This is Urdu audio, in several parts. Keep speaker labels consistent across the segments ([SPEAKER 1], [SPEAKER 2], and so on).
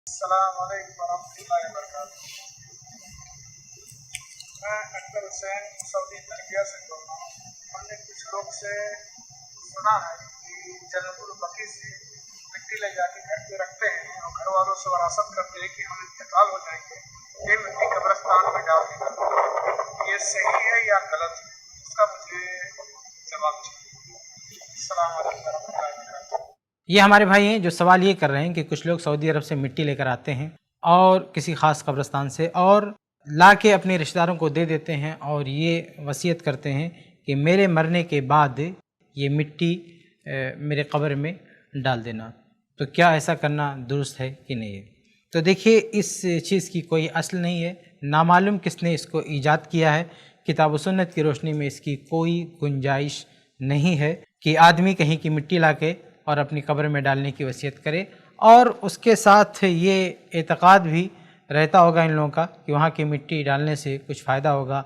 [SPEAKER 1] السلام علیکم ورحمۃ اللہ وبرکاتہ۔ میں اکبر حسین سعودی عربیہ سے بول رہا ہوں۔ ہم نے کچھ لوگ سے سنا ہے کہ جنت البقیع سے مٹی لے جا کے گھر پہ رکھتے ہیں اور گھر والوں سے وراثت کرتے ہیں کہ ہم انتقال ہو جائیں گے یہ مٹی قبرستان میں ڈال دیں۔ یہ صحیح ہے یا غلط ہے؟ اس کا مجھے جواب چاہیے۔ السلام علیکم ورحمۃ اللہ وبرکاتہ۔
[SPEAKER 2] یہ ہمارے بھائی ہیں جو سوال یہ کر رہے ہیں کہ کچھ لوگ سعودی عرب سے مٹی لے کر آتے ہیں اور کسی خاص قبرستان سے اور لا کے اپنے رشتہ داروں کو دے دیتے ہیں اور یہ وصیت کرتے ہیں کہ میرے مرنے کے بعد یہ مٹی میرے قبر میں ڈال دینا، تو کیا ایسا کرنا درست ہے کہ نہیں ہے؟ تو دیکھیے، اس چیز کی کوئی اصل نہیں ہے، نامعلوم کس نے اس کو ایجاد کیا ہے۔ کتاب و سنت کی روشنی میں اس کی کوئی گنجائش نہیں ہے کہ آدمی کہیں کی مٹی لا کے اور اپنی قبر میں ڈالنے کی وصیت کرے، اور اس کے ساتھ یہ اعتقاد بھی رہتا ہوگا ان لوگوں کا کہ وہاں کی مٹی ڈالنے سے کچھ فائدہ ہوگا،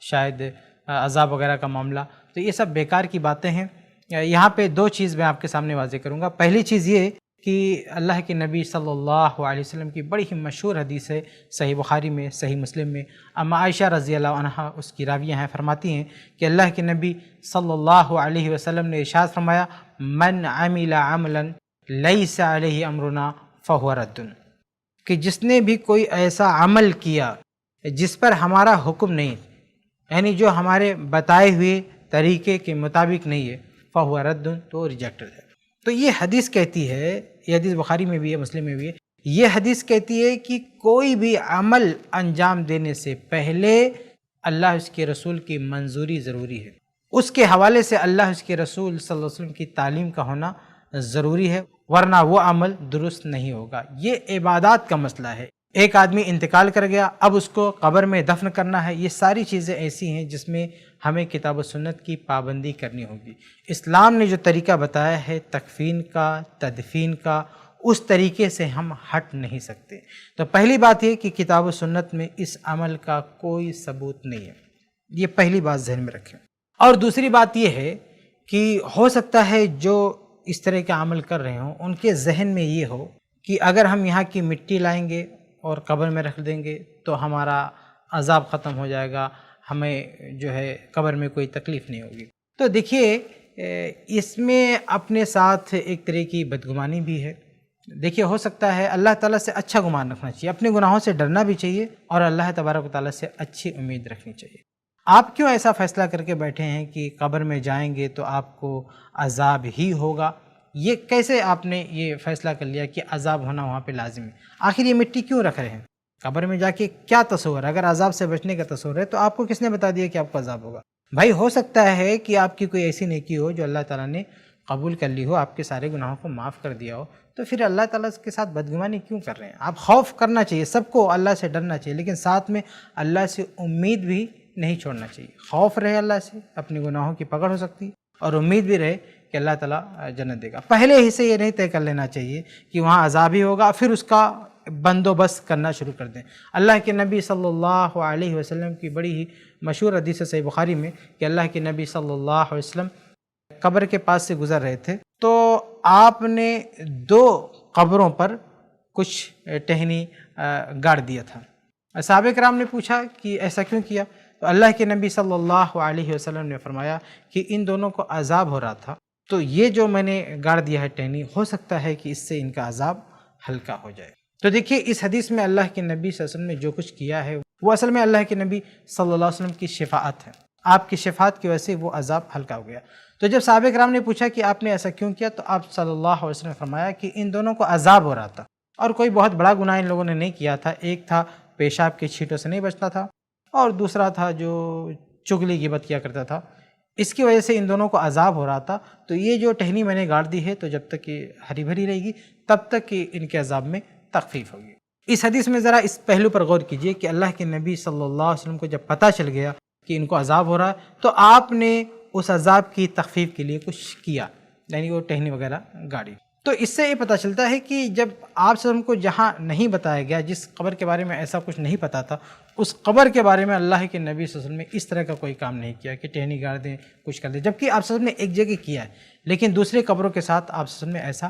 [SPEAKER 2] شاید عذاب وغیرہ کا معاملہ۔ تو یہ سب بیکار کی باتیں ہیں۔ یہاں پہ دو چیز میں آپ کے سامنے واضح کروں گا۔ پہلی چیز یہ کہ اللہ کے نبی صلی اللہ علیہ وسلم کی بڑی ہی مشہور حدیث ہے، صحیح بخاری میں، صحیح مسلم میں، اما عائشہ رضی اللہ عنہا اس کی راویہ ہیں، فرماتی ہیں کہ اللہ کے نبی صلی اللہ علیہ وسلم نے ارشاد فرمایا، من عمل عملا لیس علیہ امرنا فہو رد، کہ جس نے بھی کوئی ایسا عمل کیا جس پر ہمارا حکم نہیں، یعنی جو ہمارے بتائے ہوئے طریقے کے مطابق نہیں ہے، فہو رد، تو ریجیکٹڈ ہے۔ تو یہ حدیث کہتی ہے، یہ حدیث بخاری میں بھی ہے، مسلم میں بھی ہے، یہ حدیث کہتی ہے کہ کوئی بھی عمل انجام دینے سے پہلے اللہ اس کے رسول کی منظوری ضروری ہے، اس کے حوالے سے اللہ اس کے رسول صلی اللہ علیہ وسلم کی تعلیم کا ہونا ضروری ہے، ورنہ وہ عمل درست نہیں ہوگا۔ یہ عبادات کا مسئلہ ہے۔ ایک آدمی انتقال کر گیا، اب اس کو قبر میں دفن کرنا ہے، یہ ساری چیزیں ایسی ہیں جس میں ہمیں کتاب و سنت کی پابندی کرنی ہوگی۔ اسلام نے جو طریقہ بتایا ہے تکفین کا، تدفین کا، اس طریقے سے ہم ہٹ نہیں سکتے۔ تو پہلی بات یہ کہ کتاب و سنت میں اس عمل کا کوئی ثبوت نہیں ہے، یہ پہلی بات ذہن میں رکھیں۔ اور دوسری بات یہ ہے کہ ہو سکتا ہے جو اس طرح کا عمل کر رہے ہوں ان کے ذہن میں یہ ہو کہ اگر ہم یہاں کی مٹی لائیں گے اور قبر میں رکھ دیں گے تو ہمارا عذاب ختم ہو جائے گا، ہمیں جو ہے قبر میں کوئی تکلیف نہیں ہوگی۔ تو دیکھیے، اس میں اپنے ساتھ ایک طرح کی بدگمانی بھی ہے۔ دیکھیے، ہو سکتا ہے اللہ تعالیٰ سے اچھا گمان رکھنا چاہیے، اپنے گناہوں سے ڈرنا بھی چاہیے، اور اللہ تبارک و تعالیٰ سے اچھی امید رکھنی چاہیے۔ آپ کیوں ایسا فیصلہ کر کے بیٹھے ہیں کہ قبر میں جائیں گے تو آپ کو عذاب ہی ہوگا؟ یہ کیسے آپ نے یہ فیصلہ کر لیا کہ عذاب ہونا وہاں پہ لازم ہے؟ آخر یہ مٹی کیوں رکھ رہے ہیں؟ قبر میں جا کے کیا تصور ہے؟ اگر عذاب سے بچنے کا تصور ہے تو آپ کو کس نے بتا دیا کہ آپ کو عذاب ہوگا؟ بھائی، ہو سکتا ہے کہ آپ کی کوئی ایسی نیکی ہو جو اللہ تعالیٰ نے قبول کر لی ہو، آپ کے سارے گناہوں کو معاف کر دیا ہو، تو پھر اللہ تعالیٰ کے ساتھ بدگمانی کیوں کر رہے ہیں؟ آپ خوف کرنا چاہیے، سب کو اللہ سے ڈرنا چاہیے، لیکن ساتھ میں اللہ سے امید بھی نہیں چھوڑنا چاہیے۔ خوف رہے اللہ سے، اپنے گناہوں کی پکڑ ہو سکتی ہے، اور امید بھی رہے کہ اللہ تعالیٰ جنت دے گا۔ پہلے ہی سے یہ نہیں طے کر لینا چاہیے کہ وہاں عذاب ہی ہوگا، پھر اس کا بندوبست کرنا شروع کر دیں۔ اللہ کے نبی صلی اللہ علیہ وسلم کی بڑی ہی مشہور حدیث صحیح بخاری میں کہ اللہ کے نبی صلی اللہ علیہ وسلم قبر کے پاس سے گزر رہے تھے تو آپ نے 2 قبروں پر کچھ ٹہنی گاڑ دیا تھا۔ صحابہ کرام نے پوچھا کہ ایسا کیوں کیا؟ تو اللہ کے نبی صلی اللہ علیہ وسلم نے فرمایا کہ ان دونوں کو عذاب ہو رہا تھا، تو یہ جو میں نے گاڑ دیا ہے ٹہنی، ہو سکتا ہے کہ اس سے ان کا عذاب ہلکا ہو جائے۔ تو دیکھیے، اس حدیث میں اللہ کے نبی صلی اللہ علیہ وسلم نے جو کچھ کیا ہے وہ اصل میں اللہ کے نبی صلی اللہ علیہ وسلم کی شفاعت ہے، آپ کی شفاعت کی وجہ سے وہ عذاب ہلکا ہو گیا۔ تو جب صحابہ کرام نے پوچھا کہ آپ نے ایسا کیوں کیا، تو آپ صلی اللہ علیہ وسلم نے فرمایا کہ ان دونوں کو عذاب ہو رہا تھا، اور کوئی بہت بڑا گناہ ان لوگوں نے نہیں کیا تھا۔ ایک تھا پیشاب کے چھینٹوں سے نہیں بچتا تھا، اور دوسرا تھا جو چغلی غیبت کیا کرتا تھا، اس کی وجہ سے ان دونوں کو عذاب ہو رہا تھا۔ تو یہ جو ٹہنی میں نے گاڑ دی ہے، تو جب تک یہ ہری بھری رہے گی تب تک کہ ان کے عذاب میں تخفیف ہوگی۔ اس حدیث میں ذرا اس پہلو پر غور کیجئے کہ اللہ کے نبی صلی اللہ علیہ وسلم کو جب پتہ چل گیا کہ ان کو عذاب ہو رہا ہے تو آپ نے اس عذاب کی تخفیف کے لیے کچھ کیا، یعنی وہ ٹہنی وغیرہ گاڑی۔ تو اس سے یہ پتہ چلتا ہے کہ جب آپ سے ہم کو جہاں نہیں بتایا گیا، جس قبر کے بارے میں ایسا کچھ نہیں پتہ تھا، اس قبر کے بارے میں اللہ کے نبی صلی اللہ علیہ وسلم نے اس طرح کا کوئی کام نہیں کیا کہ ٹہنی گاڑ دیں، کچھ کر دیں، جبکہ آپ صلی اللہ علیہ وسلم نے ایک جگہ کیا ہے، لیکن دوسرے قبروں کے ساتھ آپ صلی اللہ علیہ وسلم نے ایسا